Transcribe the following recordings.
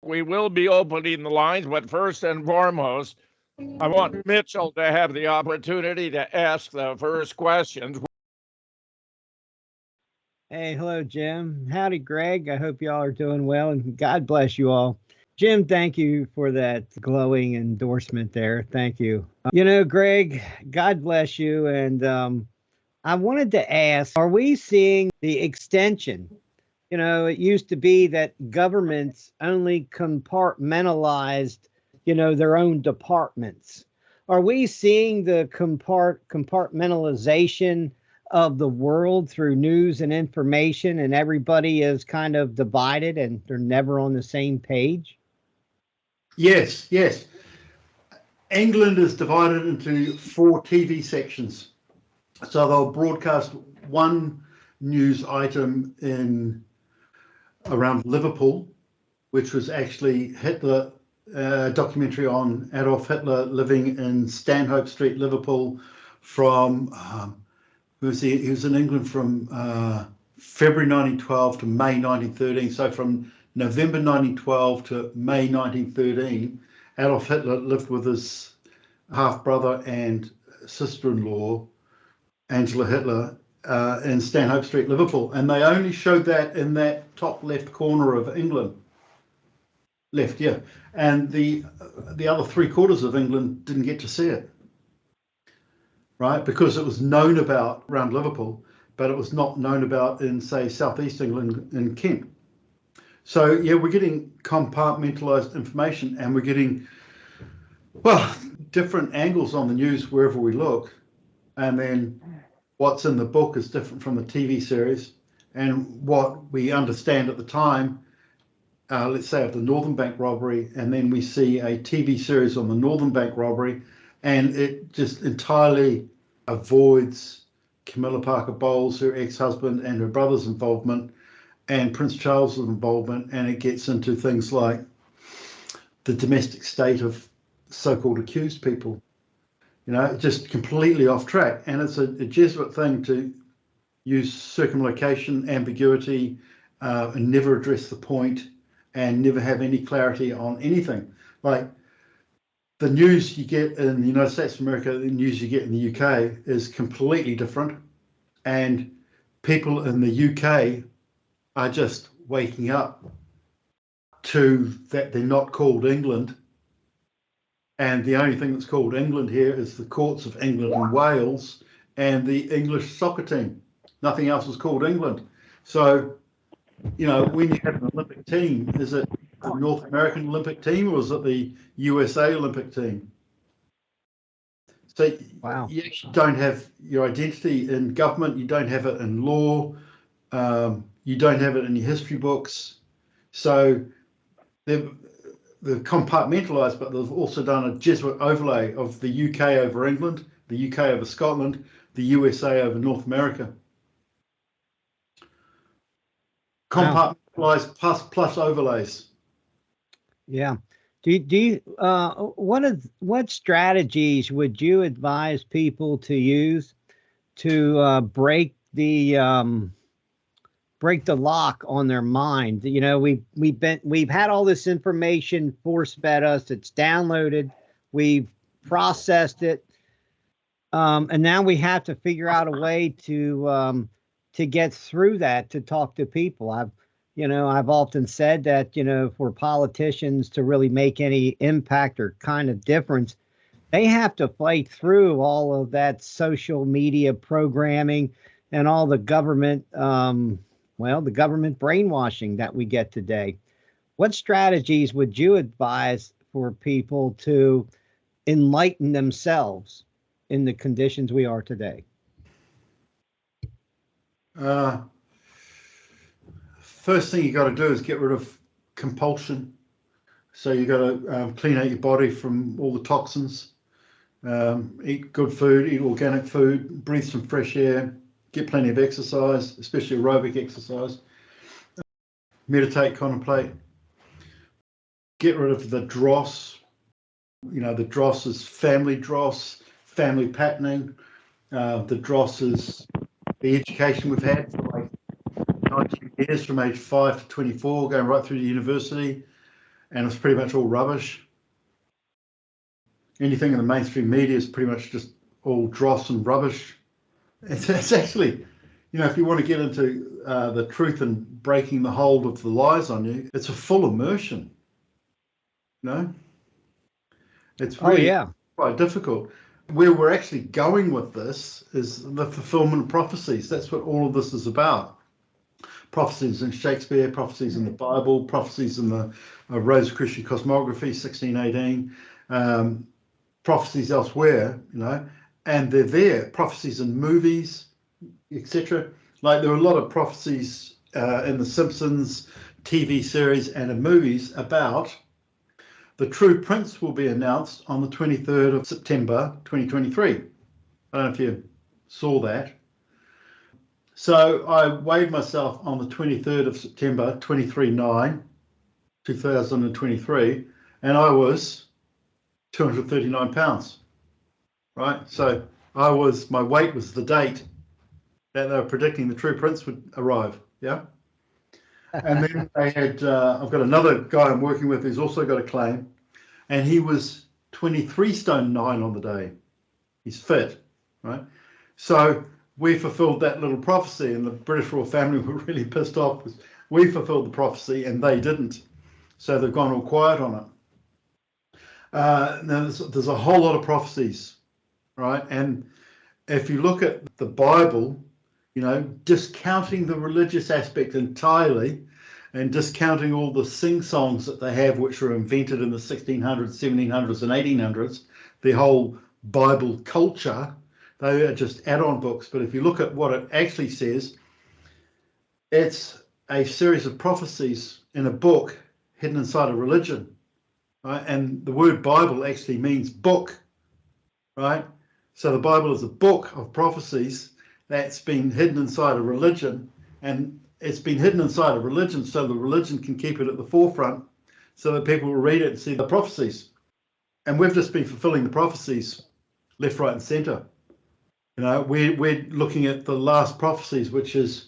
we will be opening the lines, but first and foremost, I want Mitchell to have the opportunity to ask the first questions. Hey, hello, Jim. Howdy, Greg. I hope y'all are doing well, and God bless you all. Jim, thank you for that glowing endorsement there. Thank you. Greg, God bless you. And I wanted to ask, are we seeing the extension? It used to be that governments only compartmentalized, their own departments. Are we seeing the compartmentalization of the world through news and information, and everybody is kind of divided and they're never on the same page? Yes, yes. England is divided into 4 TV sections. So they'll broadcast one news item in around Liverpool, which was actually Hitler, documentary on Adolf Hitler living in Stanhope Street, Liverpool from he was in England from February 1912 to May 1913. So from November 1912 to May 1913, Adolf Hitler lived with his half-brother and sister-in-law, Angela Hitler, in Stanhope Street, Liverpool. And they only showed that in that top left corner of England. Left, yeah. And the other 3/4 of England didn't get to see it. Right, because it was known about around Liverpool, but it was not known about in, say, southeast England in Kent. So yeah, we're getting compartmentalized information, and we're getting, well, different angles on the news wherever we look, and then what's in the book is different from the TV series, and what we understand at the time, let's say of the Northern Bank robbery, and then we see a TV series on the Northern Bank robbery, and it just entirely avoids Camilla Parker Bowles, her ex-husband, and her brother's involvement, and Prince Charles's involvement, and it gets into things like the domestic state of so-called accused people. Just completely off track. And it's a Jesuit thing to use circumlocution, ambiguity, and never address the point, and never have any clarity on anything. Like, the news you get in the United States of America, the news you get in the UK is completely different. And people in the UK are just waking up to that they're not called England. And the only thing that's called England here is the courts of England and Wales and the English soccer team. Nothing else is called England. So, when you have an Olympic team, is it the North American Olympic team, or is it the USA Olympic team? So Wow. You actually don't have your identity in government. You don't have it in law. You don't have it in your history books. So they're compartmentalized, but they've also done a Jesuit overlay of the UK over England, the UK over Scotland, the USA over North America. Compartmentalized plus overlays. Yeah. Do you what strategies would you advise people to use to break the lock on their mind? We've had all this information force fed us. It's downloaded. We've processed it, and now we have to figure out a way to get through that, to talk to people. I've often said that, for politicians to really make any impact or kind of difference, they have to fight through all of that social media programming and all the government, the government brainwashing that we get today. What strategies would you advise for people to enlighten themselves in the conditions we are today? First thing you got to do is get rid of compulsion. So you got to clean out your body from all the toxins. Eat good food, eat organic food, breathe some fresh air, get plenty of exercise, especially aerobic exercise. Meditate, contemplate. Get rid of the dross. The dross is family dross, family patterning. The dross is the education we've had for like 19 years, from age 5 to 24, going right through to university. and it's pretty much all rubbish. Anything in the mainstream media is pretty much just all dross and rubbish. It's actually, if you want to get into the truth and breaking the hold of the lies on you, it's a full immersion. It's really quite difficult. Where we're actually going with this is the fulfillment of prophecies. That's what all of this is about. Prophecies in Shakespeare, prophecies in the Bible, prophecies in the Rosicrucian cosmography, 1618, prophecies elsewhere, and they're there. Prophecies in movies, etc. Like there are a lot of prophecies in The Simpsons TV series and in movies about the true prince will be announced on the 23rd of September 2023. I don't know if you saw that. So I weighed myself on the 23rd of September 2023, and I was 239 pounds, right? So my weight was the date that they were predicting the true prince would arrive, yeah? And then they had, I've got another guy I'm working with who's also got a claim, and he was 23 stone 9 on the day. He's fit, right? So we fulfilled that little prophecy, and the British royal family were really pissed off because we fulfilled the prophecy and they didn't. So they've gone all quiet on it. Now there's a whole lot of prophecies, right? And if you look at the Bible, discounting the religious aspect entirely and discounting all the sing-songs that they have, which were invented in the 1600s, 1700s and 1800s, the whole Bible culture, they are just add-on books. But if you look at what it actually says, it's a series of prophecies in a book hidden inside a religion, right? And the word Bible actually means book, right? So the Bible is a book of prophecies that's been hidden inside a religion, and it's been hidden inside a religion so the religion can keep it at the forefront so that people will read it and see the prophecies. And we've just been fulfilling the prophecies left, right and center. We're looking at the last prophecies, which is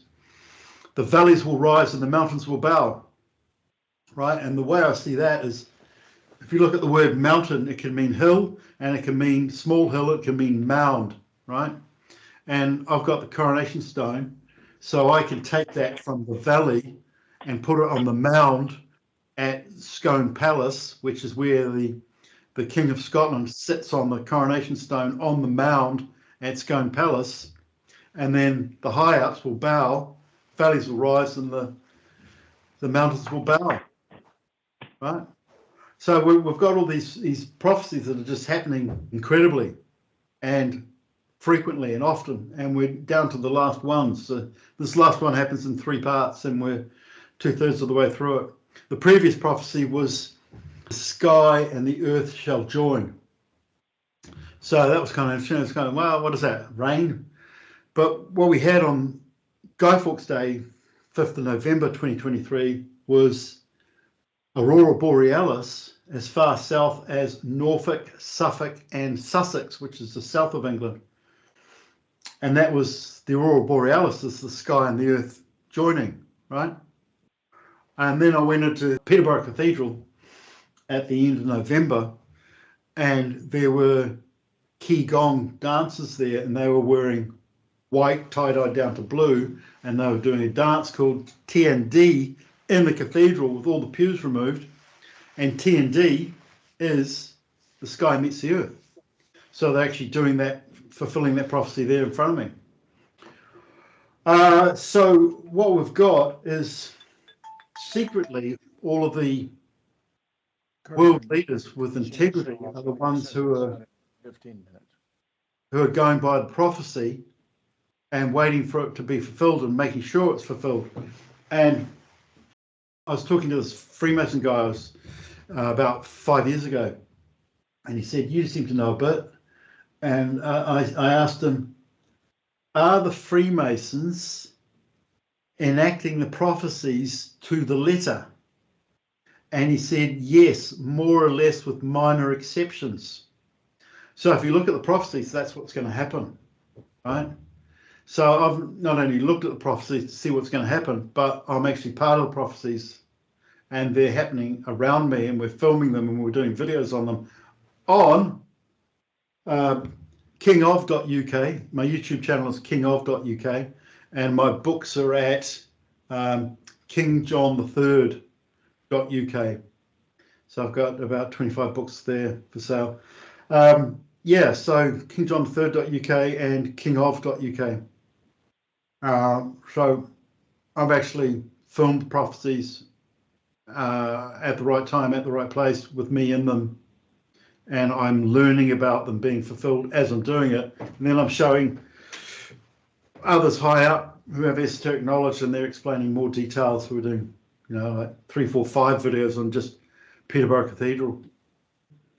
the valleys will rise and the mountains will bow, right? And the way I see that is, if you look at the word mountain, it can mean hill, and it can mean small hill, it can mean mound, right? And I've got the coronation stone, so I can take that from the valley and put it on the mound at Scone Palace, which is where the King of Scotland sits on the coronation stone on the mound at Scone Palace, and then the high ups will bow, valleys will rise, and the mountains will bow, right? So we've got all these prophecies that are just happening incredibly and frequently and often, and we're down to the last one. So this last one happens in 3 parts, and we're 2/3 of the way through it. The previous prophecy was the sky and the earth shall join. So that was kind of interesting. It's kind of, well, what is that? Rain? But what we had on Guy Fawkes Day, 5th of November 2023, was Aurora Borealis as far south as Norfolk, Suffolk and Sussex, which is the south of England. And that was the Aurora Borealis, is the sky and the earth joining, right? And then I went into Peterborough Cathedral at the end of November, and there were Qigong dancers there, and they were wearing white, tie-dyed down to blue, and they were doing a dance called T&D in the cathedral with all the pews removed. And T&D is the sky meets the earth. So they're actually doing that, fulfilling that prophecy there in front of me. So what we've got is secretly all of the world leaders with integrity are the ones who are going by the prophecy and waiting for it to be fulfilled and making sure it's fulfilled. And I was talking to this Freemason guy about 5 years ago, and he said, "You seem to know a bit." And I asked him, "Are the Freemasons enacting the prophecies to the letter?" And he said, "Yes, more or less with minor exceptions." So if you look at the prophecies, that's what's going to happen, right? So I've not only looked at the prophecies to see what's going to happen, but I'm actually part of the prophecies and they're happening around me, and we're filming them and we're doing videos on them on kingof.uk. My YouTube channel is kingof.uk, and my books are at kingjohn3rd.uk. So I've got about 25 books there for sale. Yeah, so kingjohn3rd.uk and kingof.uk. So I've actually filmed prophecies at the right time, at the right place, with me in them, and I'm learning about them being fulfilled as I'm doing it, and then I'm showing others high up who have esoteric knowledge, and they're explaining more details. So we're doing, like 3, 4, 5 videos on just Peterborough Cathedral.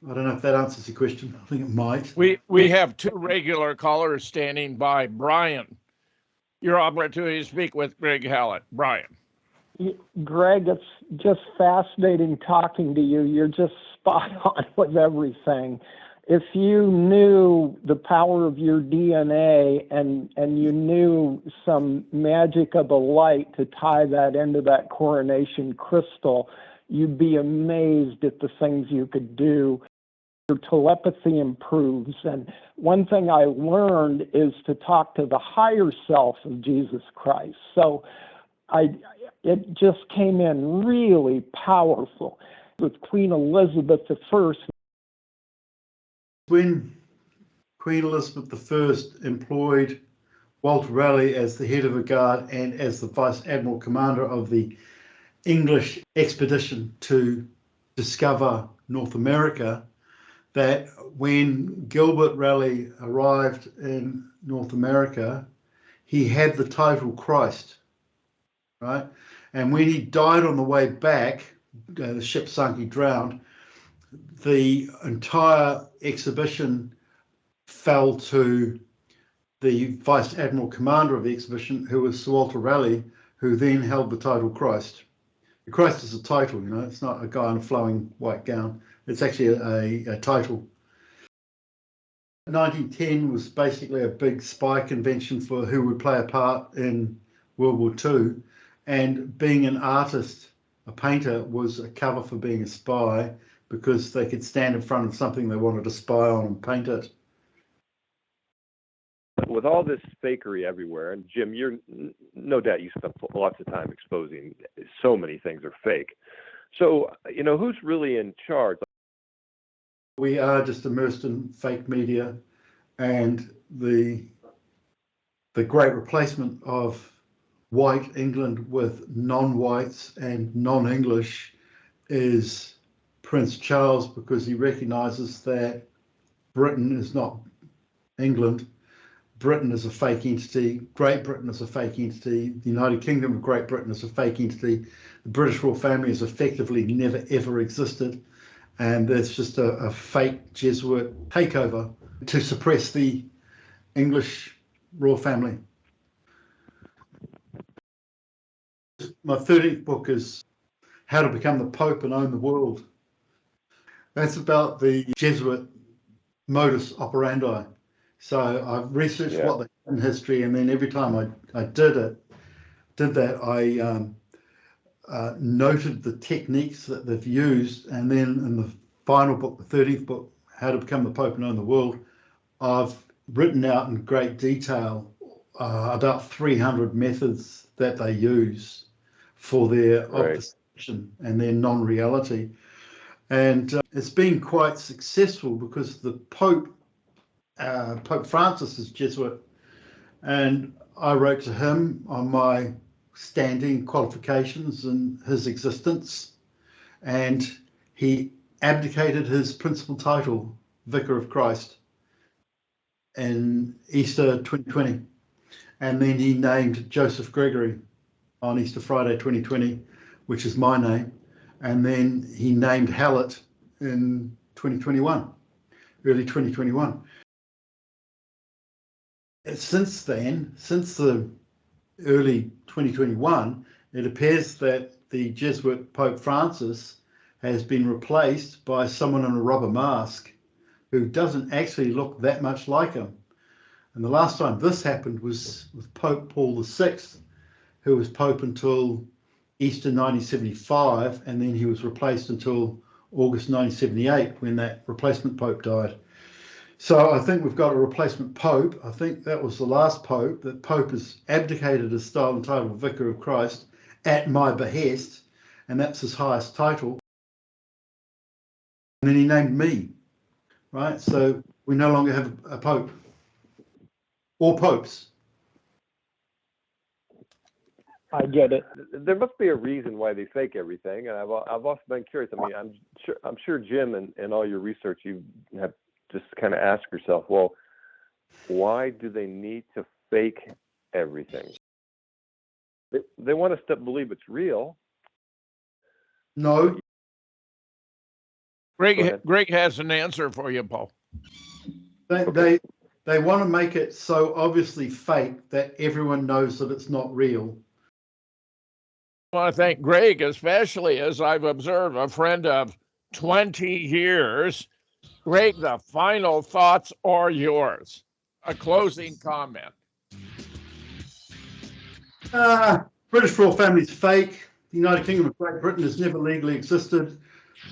I don't know if that answers your question. I think it might. We have 2 regular callers standing by. Brian, your opportunity to speak with Greg Hallett. Brian. Greg, it's just fascinating talking to you. You're just spot on with everything. If you knew the power of your DNA and you knew some magic of the light to tie that into that coronation crystal, you'd be amazed at the things you could do. Your telepathy improves. And one thing I learned is to talk to the higher self of Jesus Christ. So it just came in really powerful with Queen Elizabeth I. When Queen Elizabeth I employed Walter Raleigh as the head of the guard and as the Vice Admiral Commander of the English expedition to discover North America, that when Gilbert Raleigh arrived in North America, he had the title Christ, right? And when he died on the way back, the ship sunk, he drowned, the entire exhibition fell to the Vice Admiral Commander of the exhibition, who was Sir Walter Raleigh, who then held the title Christ. Christ is a title, it's not a guy in a flowing white gown. It's actually a title. 1910 was basically a big spy convention for who would play a part in World War II. And being an artist, a painter, was a cover for being a spy, because they could stand in front of something they wanted to spy on and paint it. With all this fakery everywhere, and Jim, you're no doubt you spent lots of time exposing so many things are fake. So, who's really in charge? We are just immersed in fake media, and the great replacement of white England with non-whites and non-English is Prince Charles, because he recognises that Britain is not England. Britain is a fake entity. Great Britain is a fake entity. The United Kingdom of Great Britain is a fake entity. The British royal family has effectively never ever existed, and there's just a fake Jesuit takeover to suppress the English royal family. My 30th book is How to Become the Pope and Own the World. That's about the Jesuit modus operandi. So I've researched what they did in history, and then every time I did that, I noted the techniques that they've used, and then in the final book, the 30th book, How to Become the Pope and Own the World, I've written out in great detail about 300 methods that they use for their obfuscation and their non-reality. And it's been quite successful, because the Pope Francis is Jesuit, and I wrote to him on my standing qualifications and his existence, and he abdicated his principal title, Vicar of Christ, in Easter 2020, and then he named Joseph Gregory on Easter Friday 2020, which is my name, and then he named Hallett in 2021, early 2021. Since then, since the early 2021, it appears that the Jesuit Pope Francis has been replaced by someone in a rubber mask who doesn't actually look that much like him. And the last time this happened was with Pope Paul VI, who was Pope until Easter 1975, and then he was replaced until August 1978 when that replacement pope died. So I think we've got a replacement pope. I think that was the last pope. That pope has abdicated his style and title of Vicar of Christ at my behest, and that's his highest title. And then he named me, right? So we no longer have a pope or popes. I get it. There must be a reason why they fake everything, and I've also been curious. I mean, I'm sure Jim and all your research, you have just kind of asked yourself, well, why do they need to fake everything? They want us to believe it's real. No. Greg has an answer for you, Paul. They want to make it so obviously fake that everyone knows that it's not real. I want to thank Greg, especially as I've observed a friend of 20 years. Greg, the final thoughts are yours. A closing comment. British royal family is fake. The United Kingdom of Great Britain has never legally existed.